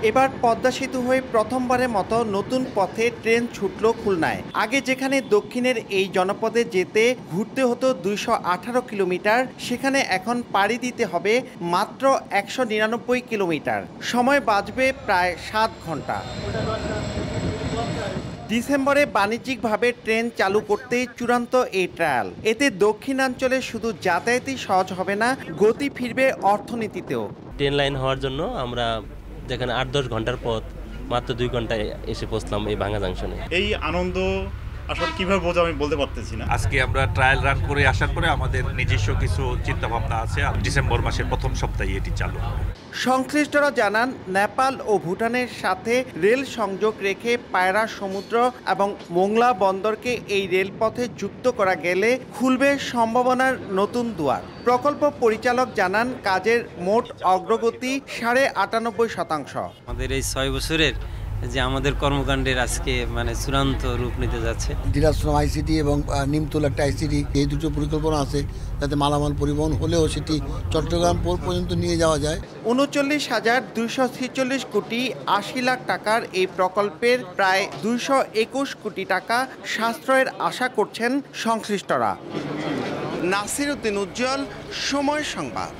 এবার পদ্মা সেতু হয়ে প্রথমবারের মতো নতুন পথে ট্রেন ছুটল খুলনায়। আগে যেখানে দক্ষিণের এই জনপদে যেতে ঘুরতে হতো 218 কিলোমিটার, সেখানে এখন পাড়ি দিতে হবে মাত্র 199 কিলোমিটার। সময় বাঁচবে প্রায় 7 ঘন্টা। ডিসেম্বরে বাণিজ্যিকভাবে ট্রেন চালু করতে চূড়ান্ত এই ট্রায়াল। এতে দক্ষিণাঞ্চলে শুধু যাতায়াতই সহজ হবে না, গতি ফিরবে অর্থনীতিতেও। ট্রেন লাইন হওয়ার জন্য আমরা যেখানে 8-10 ঘন্টার পথ মাত্র 2 ঘন্টায় এসে পৌঁছলাম এই ভাঙ্গা জাংশনে। এই আনন্দ আসলে কিভাবে বোঝাবো আমি বলতে পারতেছি না। আজকে আমরা ট্রায়াল রান করে আসার পরে আমাদের নিজস্ব কিছু চিন্তা ভাবনা আছে। ডিসেম্বর মাসের প্রথম সপ্তাহে এটি চালু হবে। সংশ্লিষ্টরা জানান, নেপাল ও ভুটানের সাথে রেল সংযোগ রেখে পায়রা সমুদ্র এবং মোংলা বন্দরকে এই রেলপথে যুক্ত করা গেলে খুলবে সম্ভাবনার নতুন দুয়ার। প্রকল্প পরিচালক জানান, কাজের মোট অগ্রগতি 98.5%। আমাদের এই 6 বছরের যে আমাদের কর্মকাণ্ডের আজকে চূড়ান্ত রূপ নিতে যাচ্ছে। দিনাজপুর আইসিটি এবং নিমতল একটা আইসিটি, এই দুটো পরিকল্পনা আছে যাতে মালামাল পরিবহন হলেও সেটি চট্টগ্রাম পর্যন্ত নিয়ে যাওয়া যায়। 39,246 কোটি 80 লাখ টাকার এই প্রকল্পের প্রায় 221 কোটি টাকা সাশ্রয়ের আশা করছেন সংশ্লিষ্টরা। নাসির উদ্দিন উজ্জ্বল, সময় সংবাদ।